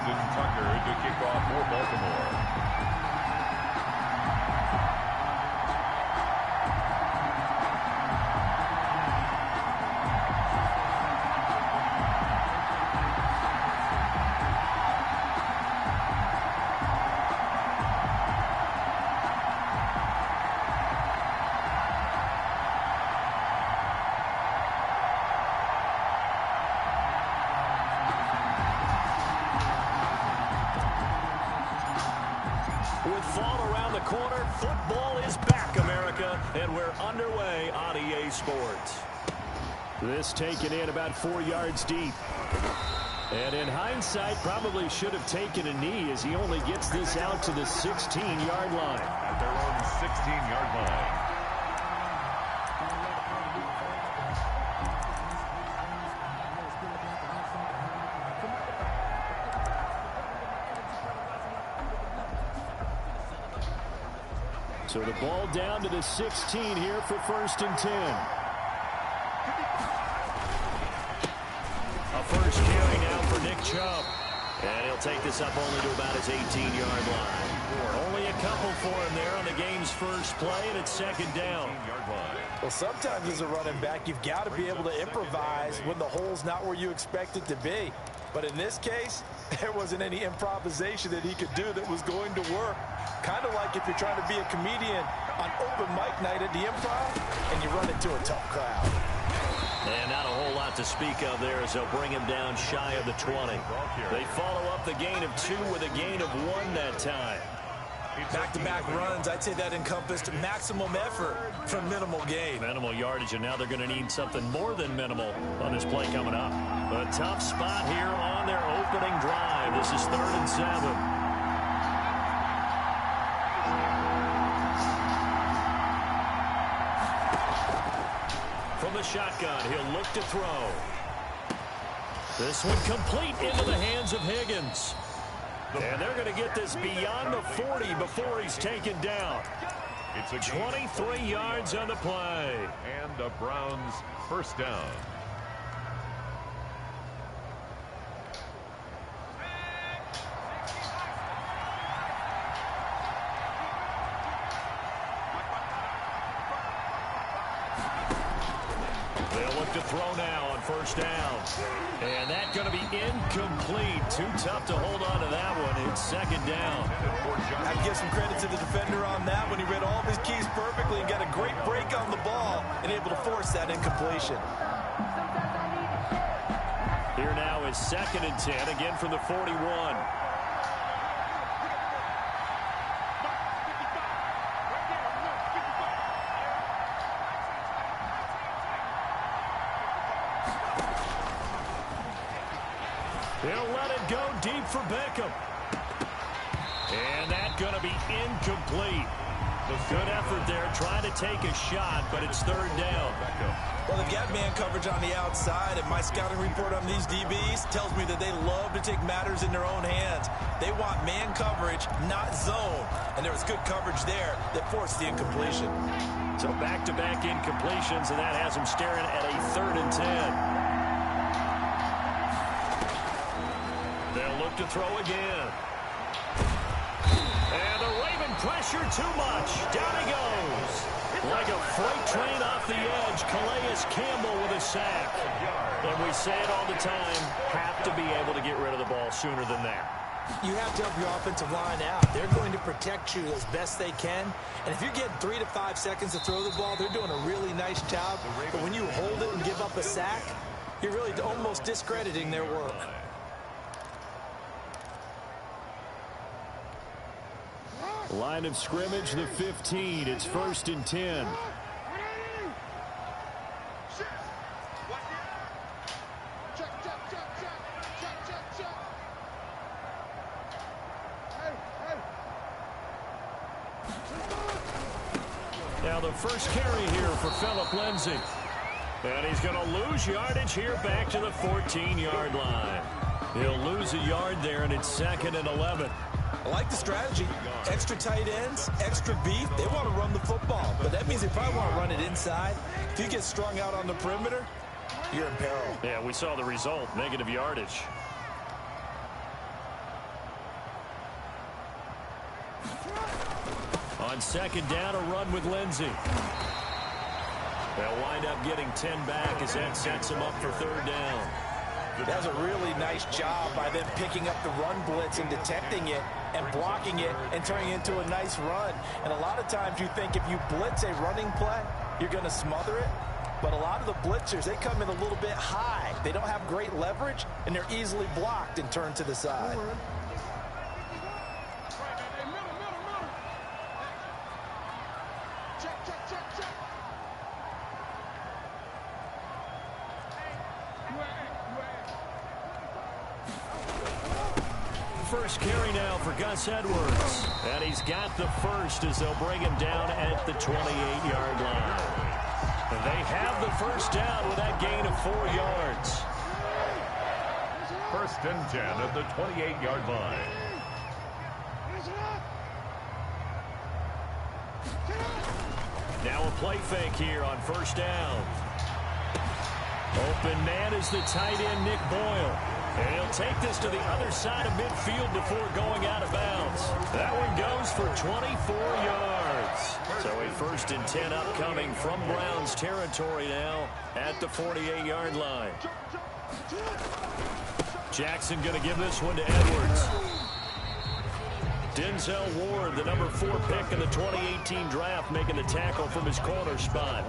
Justin Tucker to kick off for Baltimore. With fall around the corner, football is back, America, and we're underway on EA Sports. This taken in about 4 yards deep. And in hindsight, probably should have taken a knee as he only gets this out to the 16-yard line. At their own 16-yard line. So the ball down to the 16 here for 1st and 10. A first carry now for Nick Chubb. And he'll take this up only to about his 18-yard line. Only a couple for him there on the game's first play, and it's 2nd down. Well, sometimes as a running back, you've got to be able to improvise when the hole's not where you expect it to be. But in this case, there wasn't any improvisation that he could do that was going to work. Kind of like if you're trying to be a comedian on open mic night at the Improv and you run into a tough crowd. And not a whole lot to speak of there as they'll bring him down shy of the 20. They follow up the gain of 2 with a gain of 1 that time. Back-to-back runs, I'd say that encompassed maximum effort from minimal gain. Minimal yardage, and now they're going to need something more than minimal on this play coming up. A tough spot here on their opening drive. This is 3rd and 7. From the shotgun, he'll look to throw. This one complete into the hands of Higgins. And they're going to get this beyond the 40 before he's taken down. It's a 23 yards on the play. And the Browns first down. They'll look to throw now on 1st down. And that's going to be incomplete. Too tough to hold on to that one. It's 2nd down. I'd give some credit to the defender on that when he read all of his keys perfectly and got a great break on the ball and able to force that incompletion. Here now is 2nd and 10, again from the 41. He'll let it go deep for Beckham. And that's going to be incomplete. Good effort there trying to take a shot, but it's 3rd down. Well, they've got man coverage on the outside, and my scouting report on these DBs tells me that they love to take matters in their own hands. They want man coverage, not zone. And there was good coverage there that forced the incompletion. So back-to-back incompletions, and that has them staring at a 3rd and 10. They'll look to throw again. And the Raven pressure too much. Down he goes. Like a freight train off the edge, Calais Campbell with a sack. And we say it all the time, have to be able to get rid of the ball sooner than that. You have to help your offensive line out. They're going to protect you as best they can. And if you're getting 3 to 5 seconds to throw the ball, they're doing a really nice job. But when you hold it and give up a sack, you're really almost discrediting their work. Line of scrimmage, the 15. It's 1st and 10. Now the first carry here for Phillip Lindsay. And he's going to lose yardage here back to the 14-yard line. He'll lose a yard there, and it's 2nd and 11. I like the strategy. Extra tight ends, extra beef. They want to run the football, but that means they probably want to run it inside. If you get strung out on the perimeter, you're in peril. Yeah, we saw the result, negative yardage. second down, a run with Lindsey. They'll wind up getting 10 back as that sets them up for third down. That was a really nice job by them picking up the run blitz and detecting it and blocking it and turning it into a nice run. And a lot of times you think if you blitz a running play, you're going to smother it. But a lot of the blitzers, they come in a little bit high. They don't have great leverage, and they're easily blocked and turned to the side. First carry now for Gus Edwards. And he's got the first as they'll bring him down at the 28-yard line. And they have the first down with that gain of 4 yards. First and 10 at the 28-yard line. Now a play fake here on first down. Open man is the tight end, Nick Boyle. And he'll take this to the other side of midfield before going out of bounds. That one goes for 24 yards. So a first and 10 upcoming from Browns territory now at the 48-yard line. Jackson going to give this one to Edwards. Denzel Ward, the number 4 pick in the 2018 draft, making the tackle from his corner spot.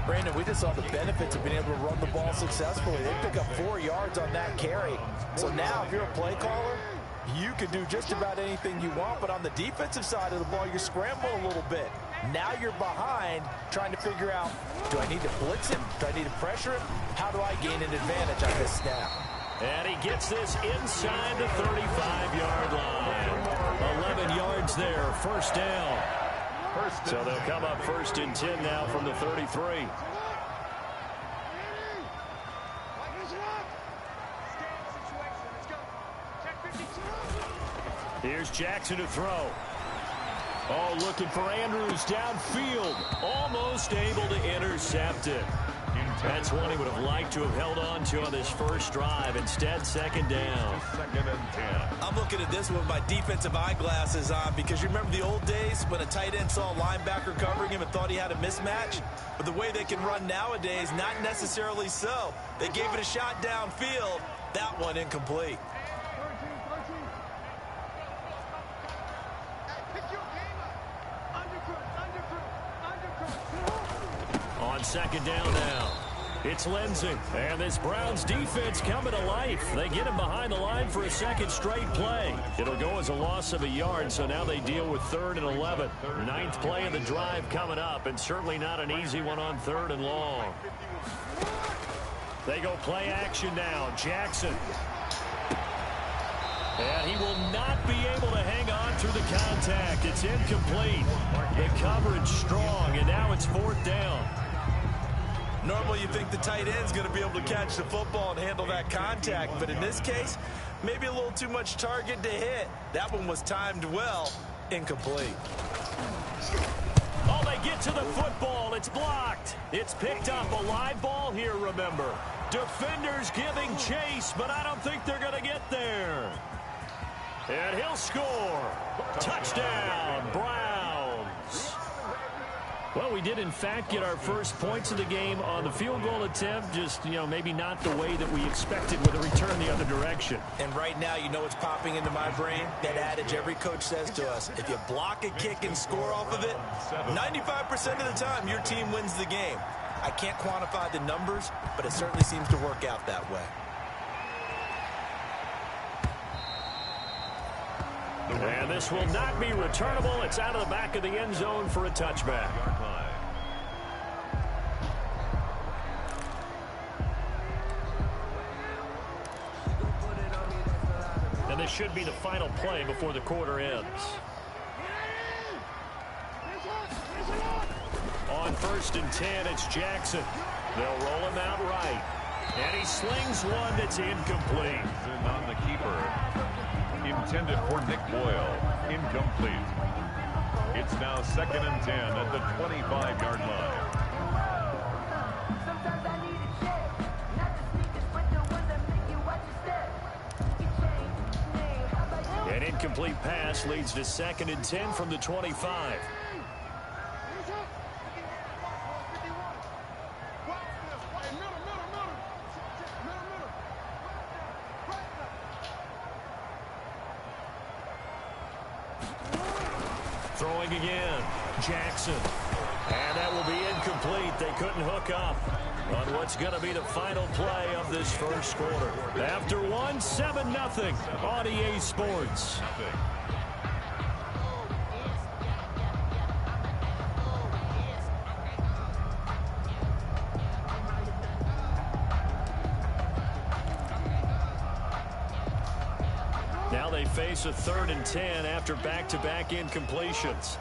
Brandon, we just saw the benefits of being able to run the ball successfully. They pick up 4 yards on that carry. So now if you're a play caller, you can do just about anything you want. But on the defensive side of the ball, you scramble a little bit. Now you're behind trying to figure out, do I need to blitz him? Do I need to pressure him? How do I gain an advantage on this snap? And he gets this inside the 35-yard line. 11 yards there, first down. So they'll come up first and 10 now from the 33. Here's Jackson to throw. Oh, looking for Andrews downfield. Almost able to intercept it. That's one he would have liked to have held on to on this first drive. Instead, second down. Second and 10. I'm looking at this with my defensive eyeglasses on because you remember the old days when a tight end saw a linebacker covering him and thought he had a mismatch? But the way they can run nowadays, not necessarily so. They gave it a shot downfield. That one incomplete. On second down now, it's Lindsey. And this Browns defense coming to life. They get him behind the line for a second straight play. It'll go as a loss of a yard, so now they deal with 3rd and 11. 9th play of the drive coming up, and certainly not an easy one on 3rd and long. They go play action now. Jackson. And he will not be able to hang on through the contact. It's incomplete. The coverage strong, and now it's 4th down. Normally you think the tight end's going to be able to catch the football and handle that contact, but in this case, maybe a little too much target to hit. That one was timed well, incomplete. Oh, they get to the football. It's blocked. It's picked up. A live ball here, remember. Defenders giving chase, but I don't think they're going to get there. And he'll score. Touchdown, Browns. Well, we did, in fact, get our first points of the game on the field goal attempt. Just, maybe not the way that we expected with a return the other direction. And right now, you know what's popping into my brain? That adage every coach says to us, if you block a kick and score off of it, 95% of the time, your team wins the game. I can't quantify the numbers, but it certainly seems to work out that way. And this will not be returnable. It's out of the back of the end zone for a touchback. And this should be the final play before the quarter ends. On 1st and 10, it's Jackson. They'll roll him out right. And he slings one that's incomplete. On the keeper. Intended for Nick Boyle. Incomplete. It's now 2nd and 10 at the 25-yard line. An incomplete pass leads to 2nd and 10 from the 25. Throwing again. Jackson. And that will be incomplete. They couldn't hook up on what's going to be the final play of this first quarter. After one, 7-0 on EA Sports. Now they face a 3rd and 10 after back-to-back incompletions.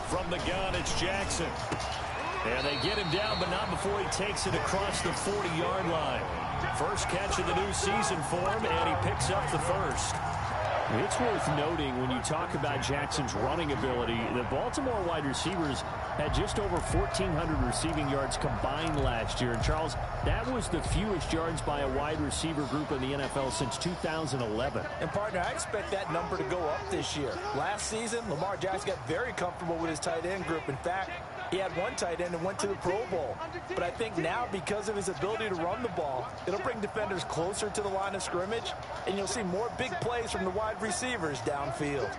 From the gun, it's Jackson. And they get him down, but not before he takes it across the 40-yard line. First catch of the new season for him, and he picks up the first. It's worth noting when you talk about Jackson's running ability, the Baltimore wide receivers had just over 1,400 receiving yards combined last year. And, Charles, that was the fewest yards by a wide receiver group in the NFL since 2011. And, partner, I expect that number to go up this year. Last season, Lamar Jackson got very comfortable with his tight end group. In fact, he had one tight end and went to the Pro Bowl. But I think now, because of his ability to run the ball, it'll bring defenders closer to the line of scrimmage, and you'll see more big plays from the wide receivers downfield.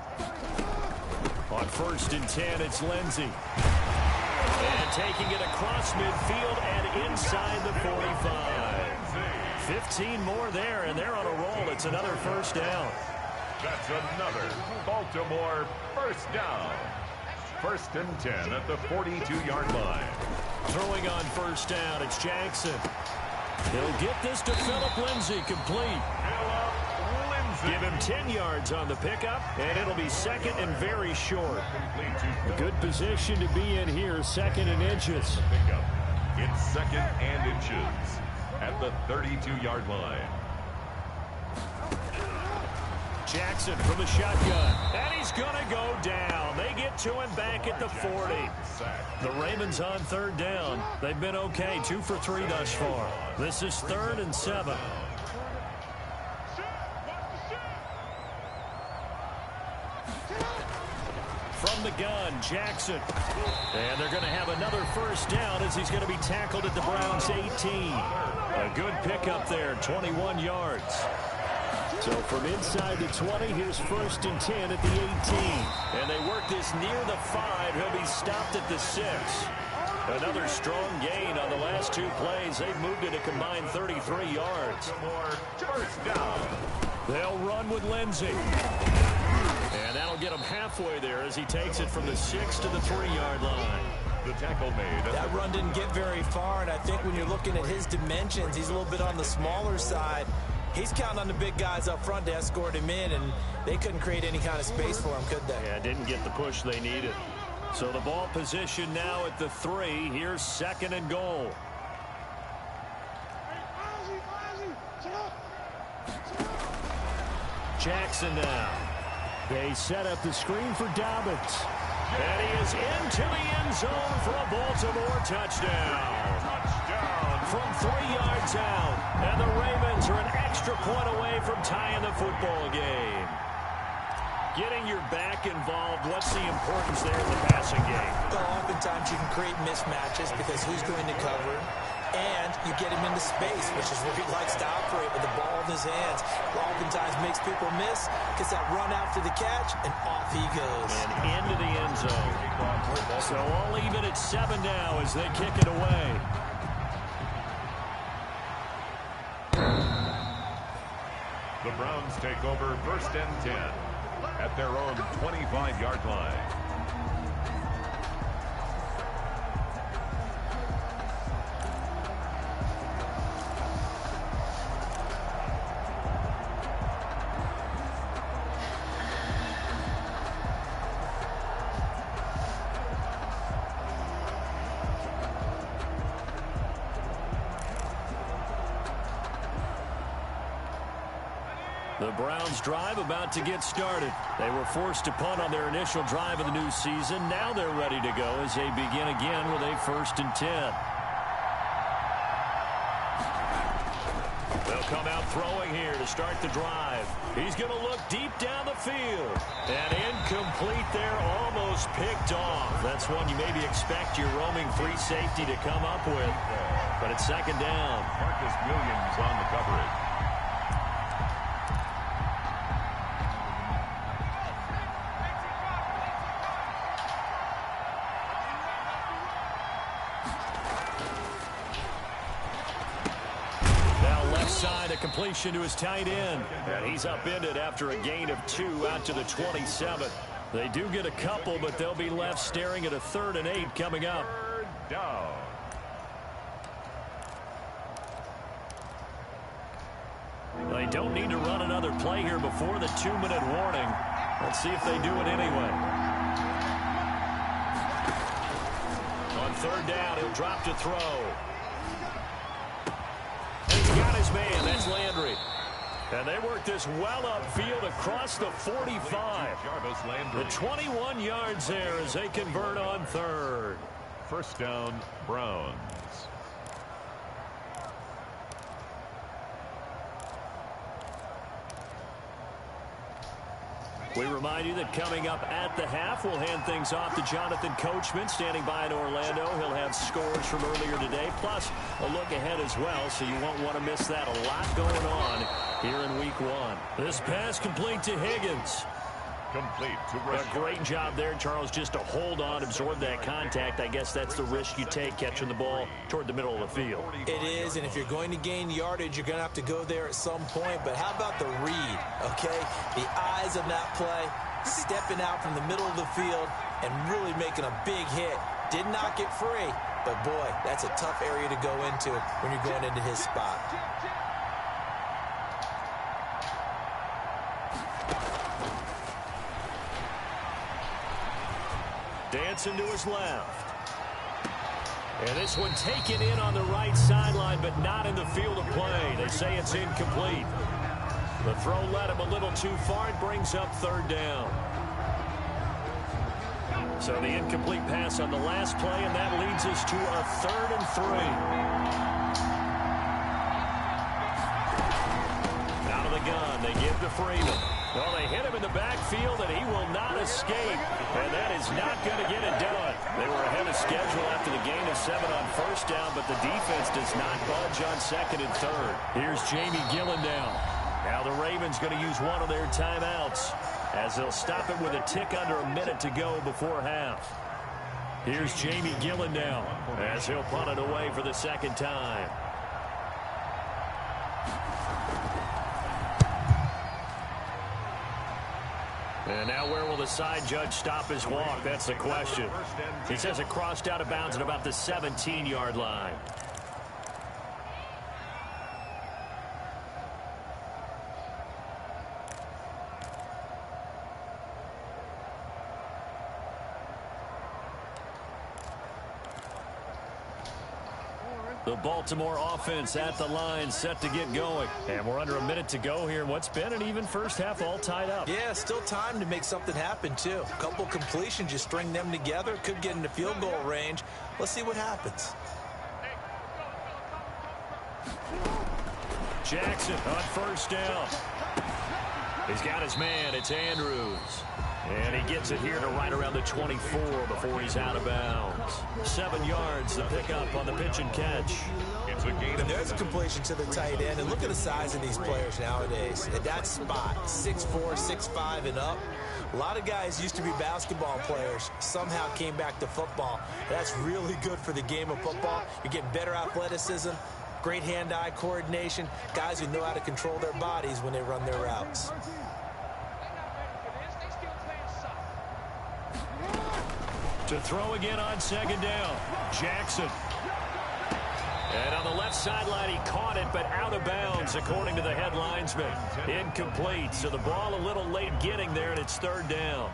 On 1st and 10, it's Lindsey. And taking it across midfield and inside the 45. 15 more there, and they're on a roll. It's another first down. That's another Baltimore first down. 1st and 10 at the 42-yard line. Throwing on first down, it's Jackson. He'll get this to Phillip Lindsay, complete. Give him 10 yards on the pickup, and it'll be 2nd and very short. Good position to be in here, 2nd and inches. It's 2nd and inches at the 32-yard line. Jackson from the shotgun, and he's going to go down. They get to him back at the 40. The Ravens on 3rd down. They've been okay, 2 for 3 thus far. This is 3rd and 7. From the gun, Jackson. And they're going to have another first down as he's going to be tackled at the Browns' 18. A good pickup there, 21 yards. So from inside the 20, here's 1st and 10 at the 18. And they work this near the 5. He'll be stopped at the 6. Another strong gain on the last 2 plays. They've moved it a combined 33 yards. First down. They'll run with Lindsey. And that'll get him halfway there as he takes it from the 6 to the 3-yard line. The tackle made. That run didn't get very far, and I think when you're looking at his dimensions, he's a little bit on the smaller side. He's counting on the big guys up front to escort him in, and they couldn't create any kind of space for him, could they? Yeah, didn't get the push they needed. So the ball position now at the 3. Here's 2nd and goal. Jackson now. They set up the screen for Dobbins. And he is into the end zone for a Baltimore touchdown. From 3 yards out. And the Ravens are an extra point away from tying the football game. Getting your back involved, what's the importance there in the passing game? Well, oftentimes you can create mismatches because who's going to cover, and you get him into space, which is where he likes to operate with the ball in his hands. Oftentimes makes people miss, gets that run after the catch, and off he goes. And into the end zone. So all even at 7 now as they kick it away. The Browns take over 1st and 10 at their own 25-yard line. The Browns drive about to get started. They were forced to punt on their initial drive of the new season. Now they're ready to go as they begin again with a 1st and 10. They'll come out throwing here to start the drive. He's going to look deep down the field. And incomplete there, almost picked off. That's one you maybe expect your roaming free safety to come up with. But it's second down. Marcus Williams on the coverage. Side, a completion to his tight end. And he's upended after a gain of 2 out to the 27. They do get a couple, but they'll be left staring at a 3rd and 8 coming up. Third down. They don't need to run another play here before the 2-minute warning. Let's see if they do it anyway. On 3rd down, he'll drop to throw. Man, that's Landry. And they work this well upfield across the 45. The 21 yards there as they convert on 3rd. First down, Browns. We remind you that coming up at the half, we'll hand things off to Jonathan Coachman standing by in Orlando. He'll have scores from earlier today, plus a look ahead as well, so you won't want to miss that. A lot going on here in week 1. This pass complete to Higgins. Complete to A great job there, Charles, just to hold on, absorb that contact. I guess that's the risk you take catching the ball toward the middle of the field. It is, and if you're going to gain yardage, you're going to have to go there at some point. But how about the read, okay? The eyes of that play, stepping out from the middle of the field and really making a big hit. Did not get free, but boy, that's a tough area to go into when you're going into his spot. Dancing to his left. And this one taken in on the right sideline, but not in the field of play. They say it's incomplete. The throw led him a little too far. It brings up 3rd down. So the incomplete pass on the last play, and that leads us to a 3rd and 3. Out of the gun, they give to Freeman. Well, they hit him in the backfield, and he will not escape. And that is not going to get it done. They were ahead of schedule after the gain of 7 on 1st down, but the defense does not budge on 2nd and 3rd. Here's Jamie Gillen now. Now the Ravens going to use one of their timeouts as they'll stop it with a tick under a minute to go before half. Here's Jamie Gillen now as he'll punt it away for the 2nd time. And now where will the side judge stop his walk? That's the question. He says it crossed out of bounds at about the 17-yard line. The Baltimore offense at the line, set to get going. And we're under a minute to go here in what's been an even first half, all tied up. Yeah, still time to make something happen, too. A couple completions, you string them together, could get into field goal range. Let's see what happens. Jackson on 1st down. He's got his man. It's Andrews. And he gets it here to right around the 24 before he's out of bounds. 7 yards to pick up on the pitch and catch. It's a gain. And there's a completion to the tight end. And look at the size of these players nowadays. At that spot, 6'4", 6'5", and up. A lot of guys used to be basketball players, somehow came back to football. That's really good for the game of football. You're getting better athleticism, great hand-eye coordination, guys who know how to control their bodies when they run their routes. To throw again on 2nd down, Jackson. And on the left sideline, he caught it, but out of bounds, according to the head linesman. Incomplete, so the ball a little late getting there, and it's 3rd down.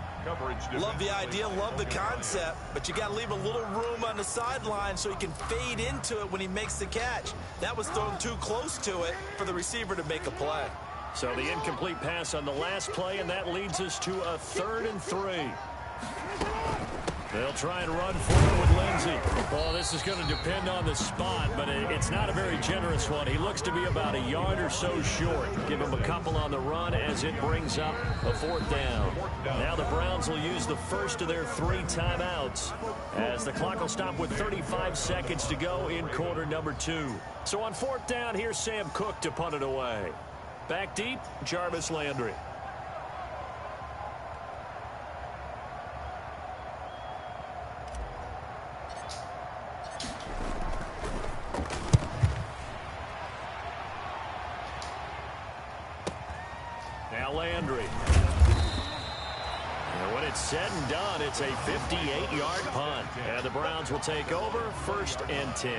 Love the idea, love the concept, but you got to leave a little room on the sideline so he can fade into it when he makes the catch. That was thrown too close to it for the receiver to make a play. So the incomplete pass on the last play, and that leads us to a 3rd and 3. They'll try and run forward with Lindsey. Oh, this is going to depend on the spot, but it's not a very generous one. He looks to be about a yard or so short. Give him a couple on the run as it brings up a 4th down. Now the Browns will use the first of their 3 timeouts as the clock will stop with 35 seconds to go in quarter number 2. So on 4th down, here's Sam Cook to punt it away. Back deep, Jarvis Landry. Now Landry. And when it's said and done, it's a 58-yard punt. And the Browns will take over 1st and 10.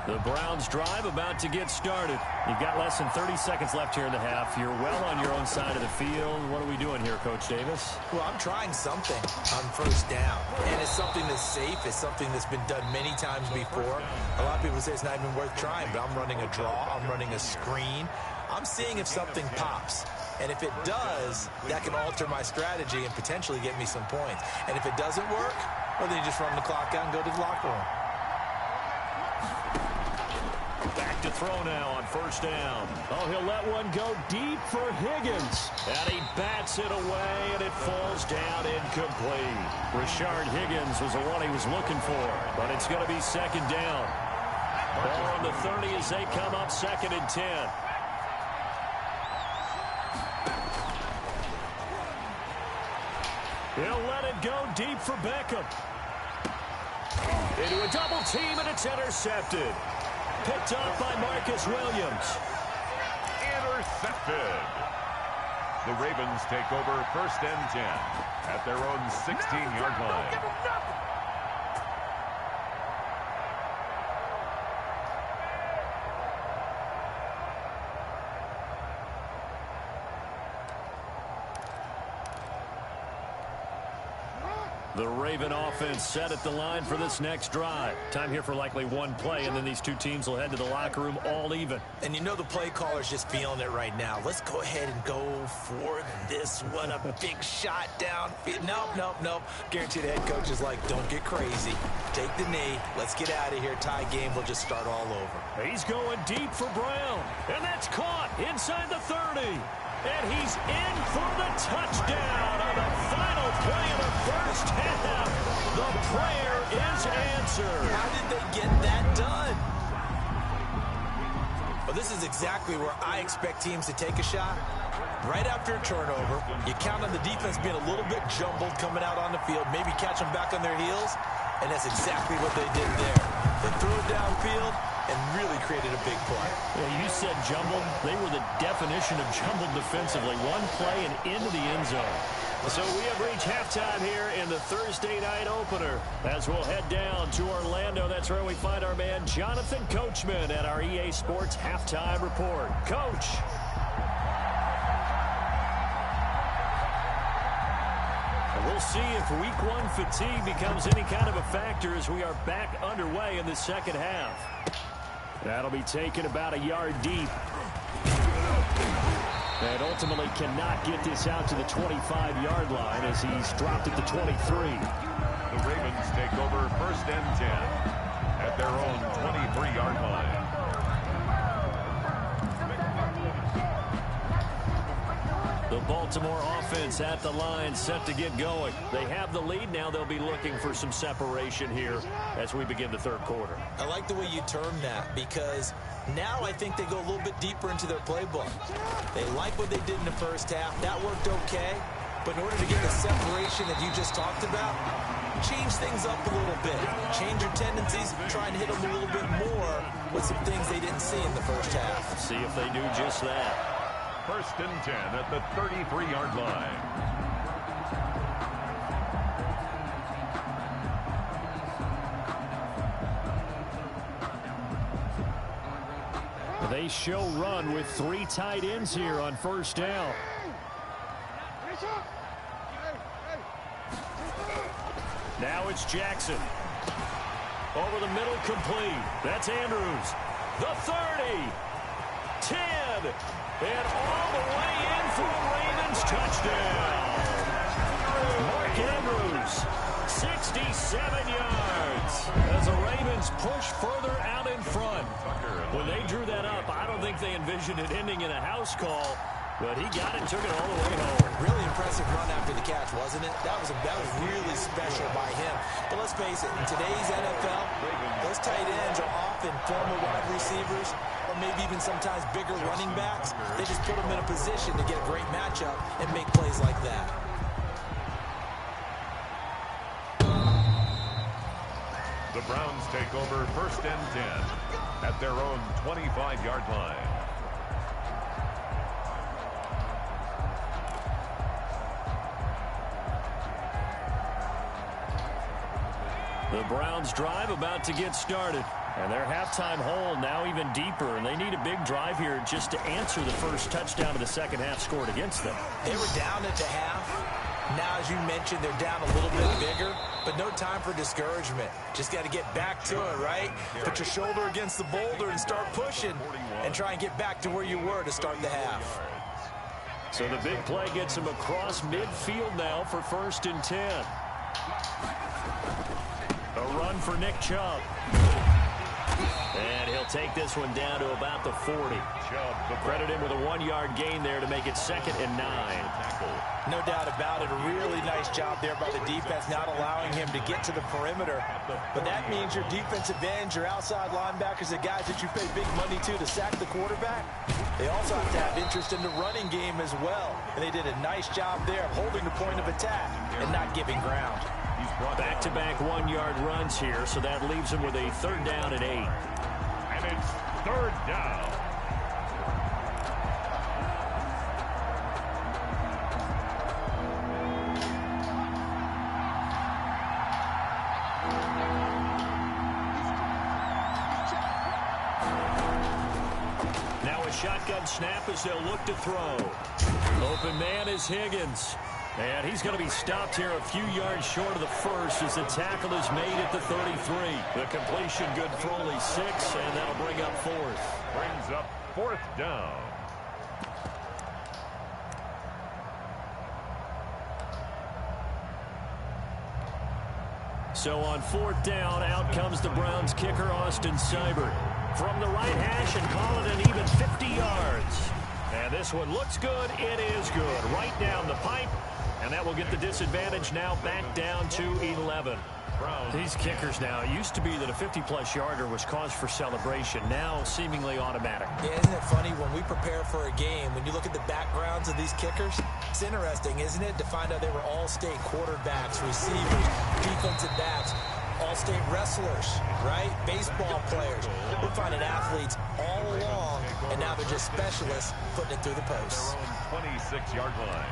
The Browns drive about to get started. You've got less than 30 seconds left here in the half. You're well on your own side of the field. What are we doing here, Coach Davis? Well, I'm trying something on 1st down. And it's something that's safe. It's something that's been done many times before. A lot of people say it's not even worth trying, but I'm running a draw. I'm running a screen. I'm seeing if something pops. And if it does, that can alter my strategy and potentially get me some points. And if it doesn't work, well, then you just run the clock out and go to the locker room. Back to throw now on 1st down. Oh, he'll let one go deep for Higgins. And he bats it away, and it falls down incomplete. Rashard Higgins was the one he was looking for, but it's going to be 2nd down. Ball on the 30 as they come up 2nd and 10. He'll let it go deep for Beckham. Into a double team, and it's intercepted. Picked up by Marcus Williams. Intercepted. The Ravens take over 1st and 10 at their own 16-yard line. The Raven offense set at the line for this next drive. Time here for likely one play, and then these two teams will head to the locker room all even. And you know the play caller's just feeling it right now. Let's go ahead and go for this one. A big shot down. Nope. Guarantee the head coach is like, don't get crazy. Take the knee. Let's get out of here. Tie game. We'll just start all over. He's going deep for Brown. And that's caught inside the 30. And he's in for the touchdown on the final play of the 1st half. The prayer is answered. How did they get that done? Well, this is exactly where I expect teams to take a shot. Right after a turnover, you count on the defense being a little bit jumbled coming out on the field, maybe catch them back on their heels, and that's exactly what they did there. They threw it downfield and really created a big play. Yeah, you said jumbled. They were the definition of jumbled defensively. One play and into the end zone. So we have reached halftime here in the Thursday night opener. As we'll head down to Orlando, that's where we find our man Jonathan Coachman at our EA Sports Halftime Report. Coach. We'll see if week one fatigue becomes any kind of a factor as we are back underway in the second half. That'll be taken about a yard deep. And ultimately cannot get this out to the 25-yard line as he's dropped at the 23. The Ravens take over 1st and 10 at their own 23-yard line. The Baltimore offense at the line set to get going. They have the lead. Now they'll be looking for some separation here as we begin the third quarter. I like the way you term that because now I think they go a little bit deeper into their playbook. They like what they did in the 1st half. That worked okay. But in order to get the separation that you just talked about, change things up a little bit. Change your tendencies. Try and hit them a little bit more with some things they didn't see in the 1st half. See if they do just that. 1st and 10 at the 33-yard line. They show run with 3 tight ends here on 1st down. Now it's Jackson. Over the middle, complete. That's Andrews. The 30. 10. And all the way in for a Ravens touchdown. Mark Andrews, 67 yards. As the Ravens push further out in front. When they drew that up, I don't think they envisioned it ending in a house call. But he got it, took it all the way home. Really impressive run after the catch, wasn't it? That was really special by him. But let's face it, in today's NFL, those tight ends are often former wide receivers or maybe even sometimes bigger running backs. They just put them in a position to get a great matchup and make plays like that. The Browns take over 1st and 10 at their own 25-yard line. The Browns drive about to get started. And their halftime hole now even deeper. And they need a big drive here just to answer the first touchdown of the second half scored against them. They were down at the half. Now, as you mentioned, they're down a little bit bigger. But no time for discouragement. Just got to get back to it, right? Put your shoulder against the boulder and start pushing. And try and get back to where you were to start the half. So the big play gets him across midfield now for 1st and 10. A run for Nick Chubb. And he'll take this one down to about the 40. Credit him with a 1-yard gain there to make it 2nd and 9. No doubt about it. A really nice job there by the defense, not allowing him to get to the perimeter. But that means your defensive ends, your outside linebackers, the guys that you pay big money to sack the quarterback, they also have to have interest in the running game as well. And they did a nice job there of holding the point of attack and not giving ground. Back-to-back 1-yard runs here, so that leaves him with a 3rd down and 8. And it's 3rd down. Now a shotgun snap as they'll look to throw. Open man is Higgins. And he's going to be stopped here a few yards short of the first as the tackle is made at the 33. The completion good for only 6, and that'll bring up 4th. Brings up 4th down. So on 4th down, out comes the Browns kicker, Austin Seibert. From the right hash and call it an even 50 yards. And this one looks good. It is good. Right down the pipe. And that will get the disadvantage now back down to 11. These kickers now, it used to be that a 50-plus yarder was cause for celebration. Now seemingly automatic. Yeah, isn't it funny when we prepare for a game, when you look at the backgrounds of these kickers, it's interesting, isn't it, to find out they were all-state quarterbacks, receivers, defensive backs, all-state wrestlers, right? Baseball players. We're finding athletes all along, and now they're just specialists putting it through the posts. 26-yard line.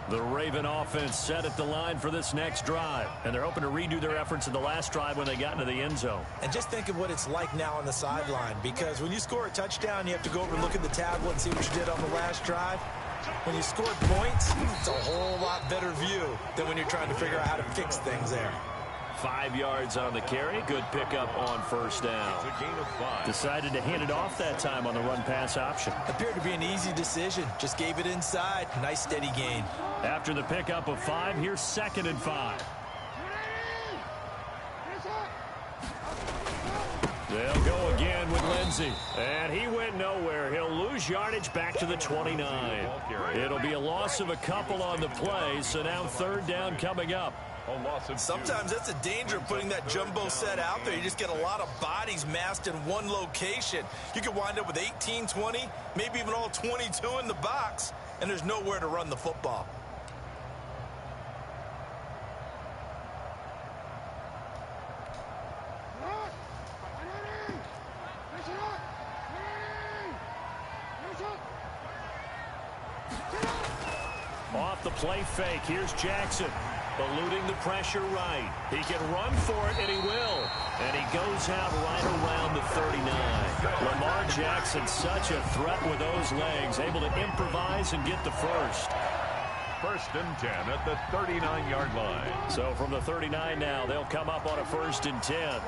The Raven offense set at the line for this next drive. And they're hoping to redo their efforts in the last drive when they got into the end zone. And just think of what it's like now on the sideline. Because when you score a touchdown, you have to go over and look at the tablet and see what you did on the last drive. When you scored points, it's a whole lot better view than when you're trying to figure out how to fix things there. 5 yards on the carry. Good pickup on 1st down. It's a gain of 5. Decided to hand it off that time on the run-pass option. Appeared to be an easy decision. Just gave it inside. Nice steady gain. After the pickup of 5, here's 2nd and 5. They'll go again with Lindsey. And he went nowhere. He'll lose yardage back to the 29. It'll be a loss of a couple on the play, so now 3rd down coming up. Sometimes that's the danger of putting that jumbo set out there. You just get a lot of bodies massed in one location. You could wind up with 18, 20, maybe even all 22 in the box, and there's nowhere to run the football. Off the play fake, here's Jackson. Eluding the pressure right. He can run for it, and he will. And he goes out right around the 39. Lamar Jackson, such a threat with those legs, able to improvise and get the first. 1st and 10 at the 39-yard line. So from the 39 now, they'll come up on a 1st and 10.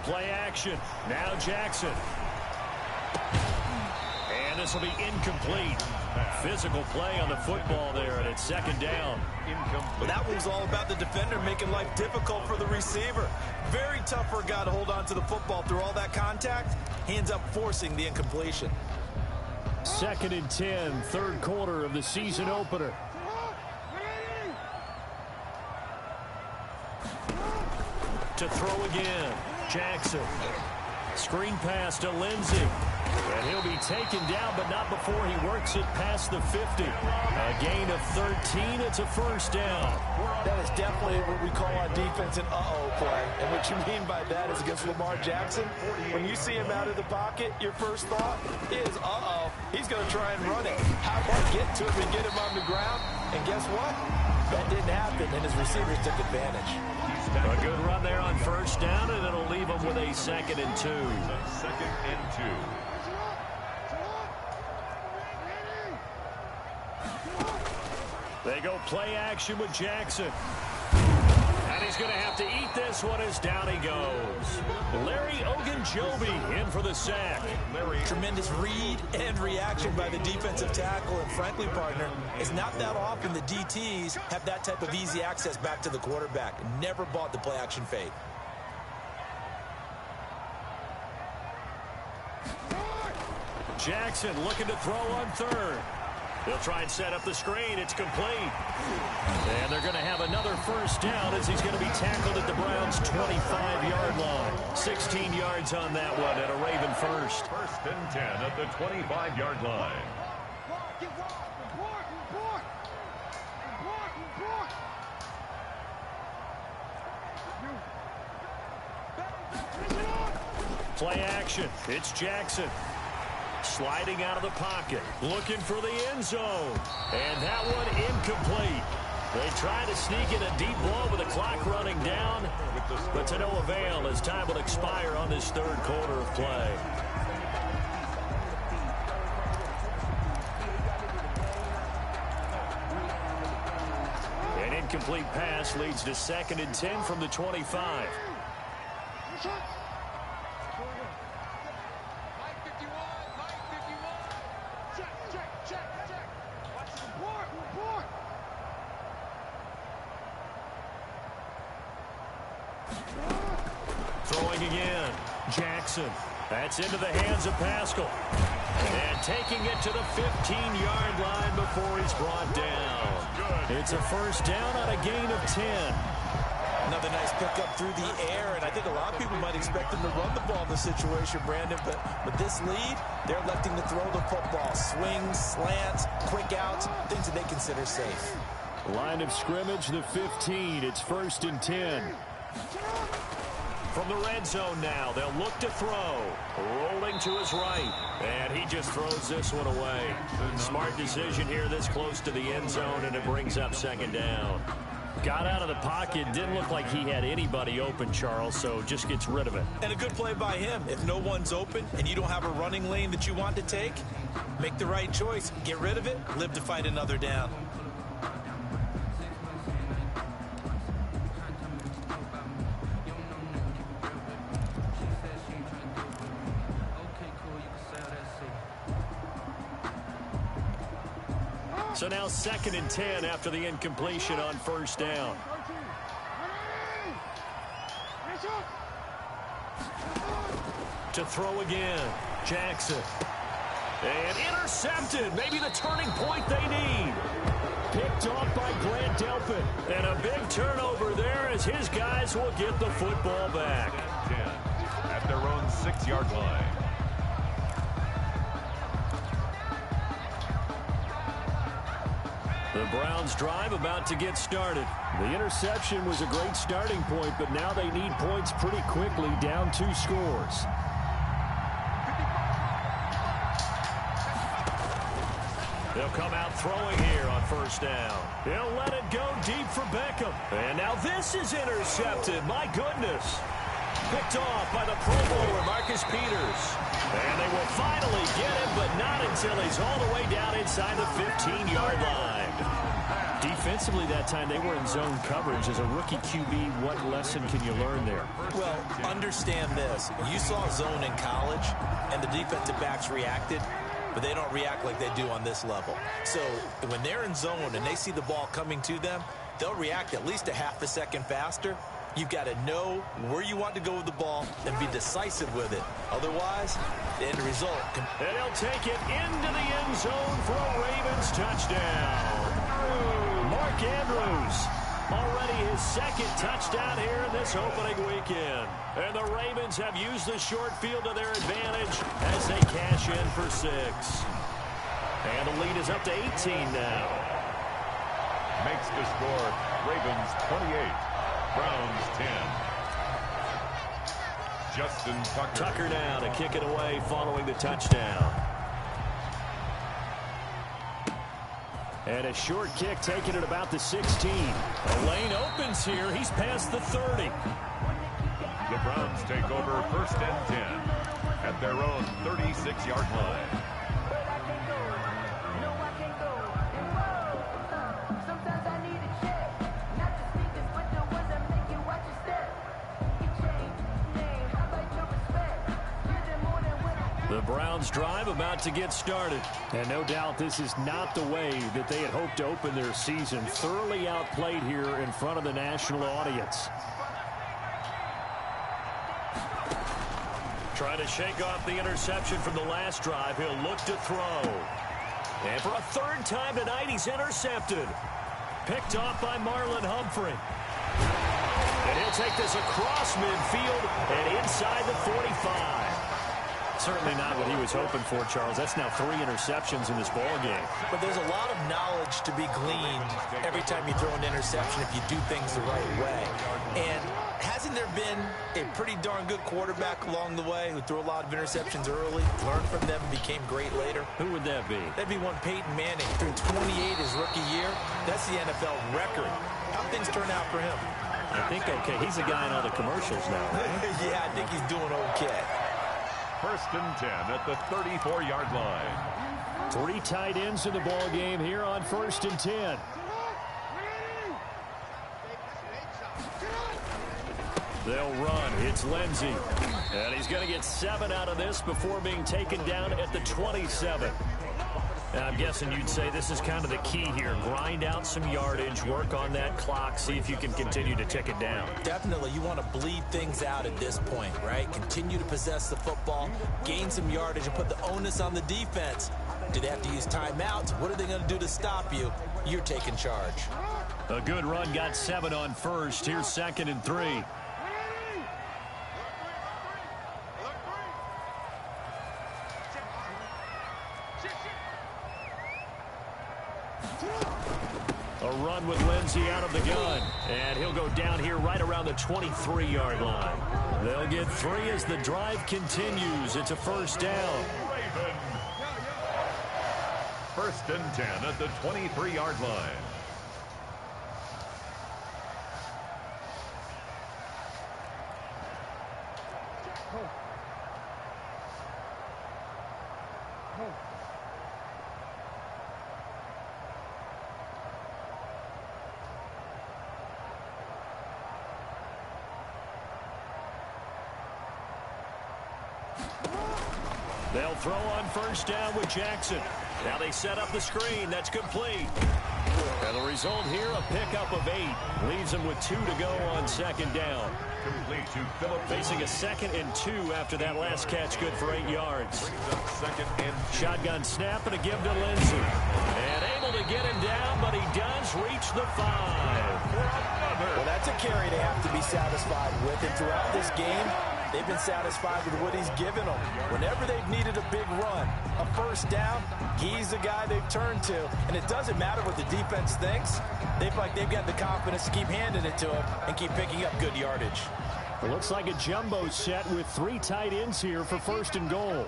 Play action. Now Jackson. And this will be incomplete. Physical play on the football there, and it's second down. Well, that was all about the defender making life difficult for the receiver. Very tough for a guy to hold on to the football through all that contact. He ends up forcing the incompletion. Second and 10, third quarter of the season opener. To throw again, Jackson. Screen pass to Lindsey. And he'll be taken down, but not before he works it past the 50. A gain of 13. It's a first down. That is definitely what we call on defense an uh-oh play. And what you mean by that is against Lamar Jackson, when you see him out of the pocket, your first thought is, uh-oh, he's going to try and run it. How about get to him and get him on the ground? And guess what? That didn't happen, and his receivers took advantage. A good run there on first down, and it'll leave him with a second and 2. Second and 2. They go play action with Jackson. And he's going to have to eat this one as down he goes. Larry Ogunjobi in for the sack. Tremendous read and reaction by the defensive tackle. And frankly, partner, it's not that often the DTs have that type of easy access back to the quarterback. Never bought the play action fade. Jackson looking to throw on third. He'll try and set up the screen. It's complete. And they're going to have another first down as he's going to be tackled at the Browns' 25-yard line. 16 yards on that one and a Raven first. First and 10 at the 25-yard line. Play action. It's Jackson. Sliding out of the pocket, looking for the end zone. And that one incomplete. They try to sneak in a deep ball with the clock running down, but to no avail as time will expire on this third quarter of play. An incomplete pass leads to second and 10 from the 25. Throwing again. Jackson. That's into the hands of Pascal. And taking it to the 15-yard line before he's brought down. It's a first down on a gain of 10. Another nice pickup through the air, and I think a lot of people might expect him to run the ball in this situation, Brandon, but with this lead, they're electing to throw the football. Swings, slants, quick outs, things that they consider safe. Line of scrimmage, the 15. It's first and 10. From the red zone now, they'll look to throw. Rolling to his right. And he just throws this one away. Smart decision here this close to the end zone, and it brings up second down. Got out of the pocket. Didn't look like he had anybody open, Charles, so just gets rid of it. And a good play by him. If no one's open and you don't have a running lane that you want to take, make the right choice. Get rid of it. Live to fight another down. So now second and 10 after the incompletion on first down. To throw again, Jackson. And intercepted, maybe the turning point they need. Picked off by Grant Delpit. And a big turnover there as his guys will get the football back. 10 at their own 6-yard line. The Browns drive about to get started. The interception was a great starting point, but now they need points pretty quickly, down 2 scores. They'll come out throwing here on first down. He'll let it go deep for Beckham. And now this is intercepted. My goodness. Picked off by the Pro Bowler, Marcus Peters. And they will finally get him, but not until he's all the way down inside the 15-yard line. Defensively that time, they were in zone coverage. As a rookie QB, what lesson can you learn there? Well, understand this. You saw zone in college, and the defensive backs reacted, but they don't react like they do on this level. So when they're in zone and they see the ball coming to them, they'll react at least a half a second faster. You've got to know where you want to go with the ball and be decisive with it. Otherwise, the end result. And he'll take it into the end zone for a Ravens touchdown. Mark Andrews, already his second touchdown here in this opening weekend. And the Ravens have used the short field to their advantage as they cash in for 6. And the lead is up to 18 now. Makes the score Ravens 28, Browns 10. Justin Tucker. Tucker now to kick it away following the touchdown. And a short kick taken at about the 16. A lane opens here. He's past the 30. The Browns take over 1st and 10 at their own 36-yard line. The Browns drive about to get started. And no doubt this is not the way that they had hoped to open their season. Thoroughly outplayed here in front of the national audience. Trying to shake off the interception from the last drive. He'll look to throw. And for a 3rd time tonight, he's intercepted. Picked off by Marlon Humphrey. And he'll take this across midfield and inside the 45. Certainly not what he was hoping for, Charles. That's now 3 interceptions in this ball game. But there's a lot of knowledge to be gleaned every time you throw an interception if you do things the right way. And hasn't there been a pretty darn good quarterback along the way who threw a lot of interceptions early, learned from them, became great later? Who would that be? That'd be one Peyton Manning. Threw 28 his rookie year. That's the NFL record. How things turn out for him? I think okay. He's a guy in all the commercials now, right? Yeah, I think he's doing okay. 1st and 10 at the 34-yard line. 3 tight ends in the ball game here on 1st and 10. They'll run. It's Lindsey. And he's going to get 7 out of this before being taken down at the 27. And I'm guessing you'd say this is kind of the key here. Grind out some yardage, work on that clock, see if you can continue to tick it down. Definitely, you want to bleed things out at this point, right? Continue to possess the football, gain some yardage, and put the onus on the defense. Do they have to use timeouts? What are they going to do to stop you? You're taking charge. A good run got 7 on 1st. Here's 2nd and 3. A run with Lindsey out of the gun. And he'll go down here right around the 23-yard line. They'll get 3 as the drive continues. It's a 1st down. 1st and 10 at the 23-yard line. They'll throw on 1st down with Jackson. Now they set up the screen. That's complete. And the result here, a pickup of 8. Leaves them with 2 to go on 2nd down. Complete to Philip. Facing a 2nd and 2 after that last catch, good for 8 yards. 2nd and 2. Shotgun snap and a give to Lindsey. And able to get him down, but he does reach the 5. Well, that's a carry they have to be satisfied with. And throughout this game, they've been satisfied with what he's given them. Whenever they've needed a big run, a 1st down, he's the guy they've turned to. And it doesn't matter what the defense thinks. They feel like they've got the confidence to keep handing it to him and keep picking up good yardage. It looks like a jumbo set with 3 tight ends here for 1st and goal.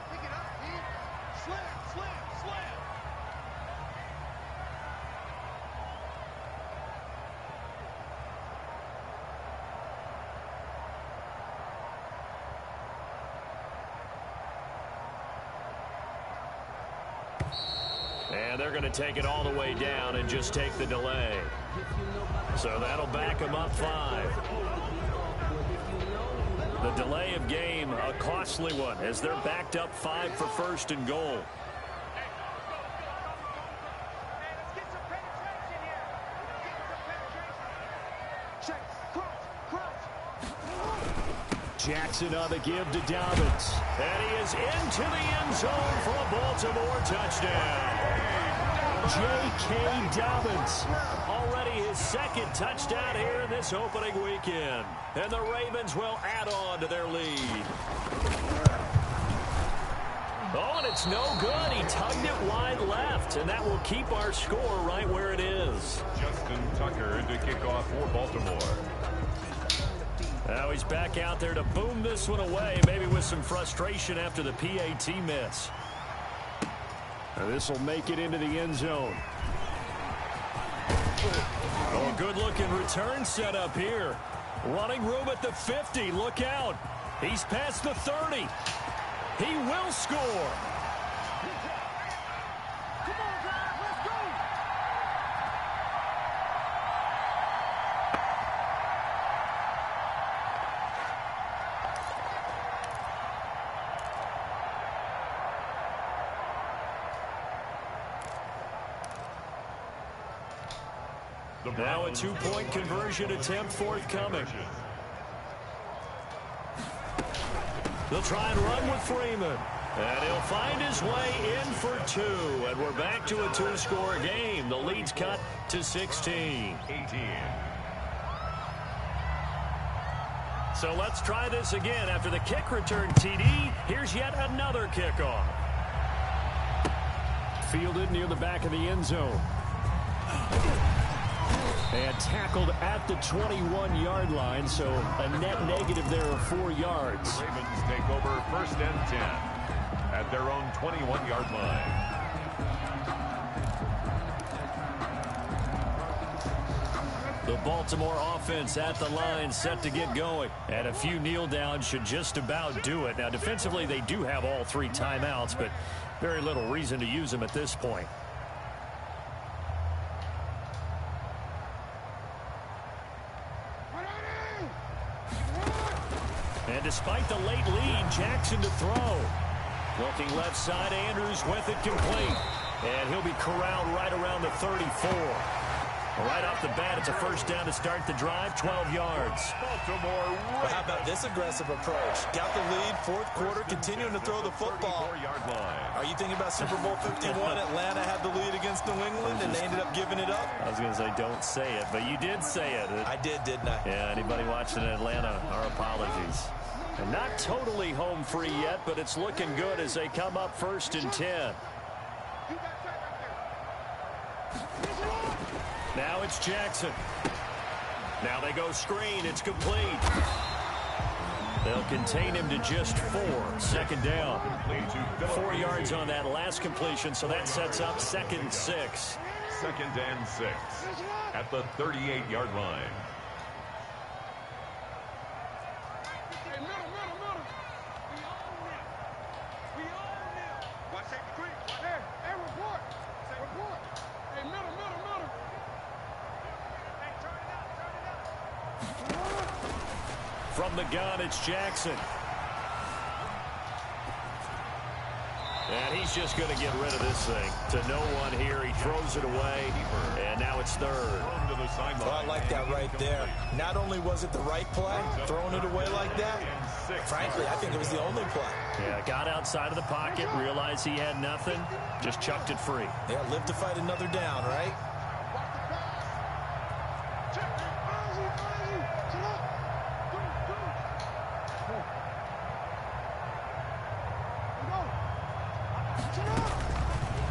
And they're going to take it all the way down and just take the delay. So that'll back them up 5. The delay of game, a costly one, as they're backed up 5 for first and goal. Jackson on the give to Dobbins. And he is into the end zone for a Baltimore touchdown. J.K. Dobbins, already his second touchdown here in this opening weekend. And the Ravens will add on to their lead. Oh, and it's no good. He tugged it wide left, and that will keep our score right where it is. Justin Tucker to kick off for Baltimore. Now he's back out there to boom this one away, maybe with some frustration after the PAT miss. Now this will make it into the end zone. Oh, good-looking return set up here. Running room at the 50. Look out. He's past the 30. He will score. Now a 2-point conversion attempt forthcoming. They'll try and run with Freeman. And he'll find his way in for 2. And we're back to a 2-score game. The lead's cut to 16. 18. So let's try this again. After the kick return TD, here's yet another kickoff. Fielded near the back of the end zone. And tackled at the 21-yard line, so a net negative there of 4 yards. The Ravens take over first and 10 at their own 21-yard line. The Baltimore offense at the line, set to get going. And a few kneel downs should just about do it. Now, defensively, they do have all 3 timeouts, but very little reason to use them at this point. And despite the late lead, Jackson to throw. Looking left side, Andrews with it complete. And he'll be corralled right around the 34. Right off the bat, it's a first down to start the drive, 12 yards. Baltimore. Well, how about this aggressive approach? Got the lead, 4th quarter, continuing to throw the football. Are you thinking about Super Bowl 51? Atlanta had the lead against New England, and they ended up giving it up? I was going to say, don't say it, but you did say it. I did, didn't I? Yeah, anybody watching Atlanta, our apologies. And not totally home free yet, but it's looking good as they come up first and 10. Now it's Jackson. Now they go screen. It's complete. They'll contain him to just 4. Second down. 4 yards on that last completion, so that sets up 2nd and 6. 2nd and 6 at the 38-yard line. From the gun, it's Jackson. And he's just going to get rid of this thing. To no one here. He throws it away. And now it's 3rd. Well, I like that right there. Not only was it the right play, throwing it away like that, frankly, I think it was the only play. Yeah, got outside of the pocket, realized he had nothing, just chucked it free. Yeah, live to fight another down, right?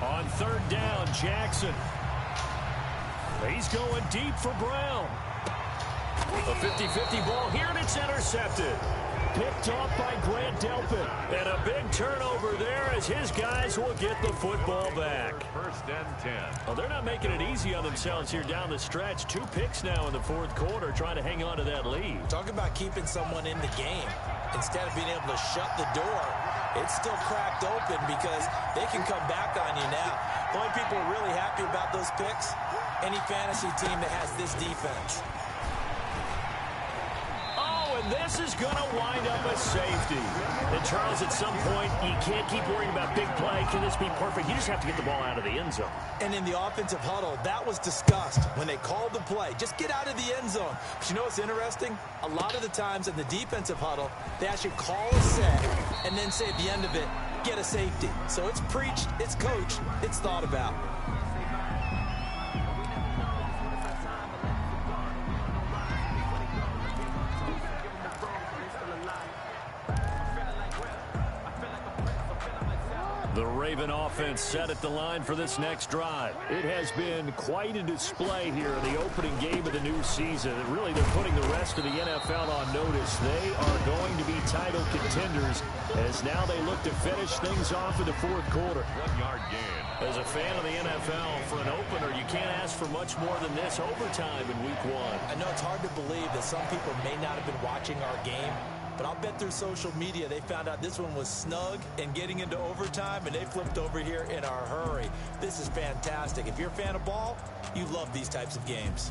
On 3rd down, Jackson. He's going deep for Brown. A 50-50 ball here, and it's intercepted. Picked off by Grant Delpit. And a big turnover there as his guys will get the football back. First and 10. Well, they're not making it easy on themselves here down the stretch. 2 picks now in the 4th quarter, trying to hang on to that lead. Talk about keeping someone in the game. Instead of being able to shut the door, it's still cracked open because they can come back on you now. The only people who are really happy about those picks, any fantasy team that has this defense. And this is going to wind up a safety. And, Charles, at some point, you can't keep worrying about big play. Can this be perfect? You just have to get the ball out of the end zone. And in the offensive huddle, that was discussed when they called the play. Just get out of the end zone. But you know what's interesting? A lot of the times in the defensive huddle, they actually call a set and then say at the end of it, get a safety. So it's preached, it's coached, it's thought about. The Raven offense set at the line for this next drive. It has been quite a display here in the opening game of the new season. And really, they're putting the rest of the NFL on notice. They are going to be title contenders as now they look to finish things off in the fourth quarter. 1-yard gain. As a fan of the NFL, for an opener, you can't ask for much more than this overtime in week one. I know it's hard to believe that some people may not have been watching our game, but I'll bet through social media they found out this one was snug and getting into overtime, and they flipped over here in a hurry. This is fantastic. If you're a fan of ball, you love these types of games.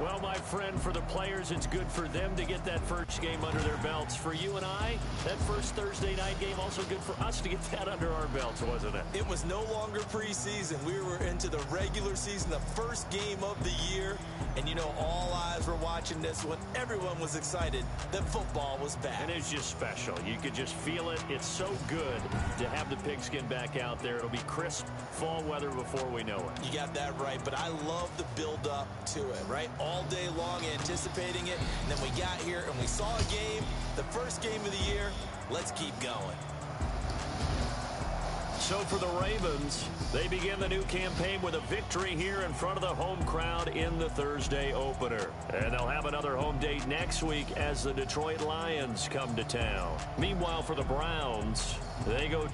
Well, my friend, for the players, it's good for them to get that first game under their belts. For you and I, that first Thursday night game, also good for us to get that under our belts, wasn't it? It was no longer preseason. We were into the regular season, the first game of the year. And, you know, all eyes were watching this when everyone was excited that football was back. And it's just special. You could just feel it. It's so good to have the pigskin back out there. It'll be crisp fall weather before we know it. You got that right, but I love the build-up to it, right? All day long anticipating it, and then we got here and we saw a game, the first game of the year. Let's keep going. So for the Ravens, they begin the new campaign with a victory here in front of the home crowd in the Thursday opener. And they'll have another home date next week as the Detroit Lions come to town. Meanwhile, for the Browns, they go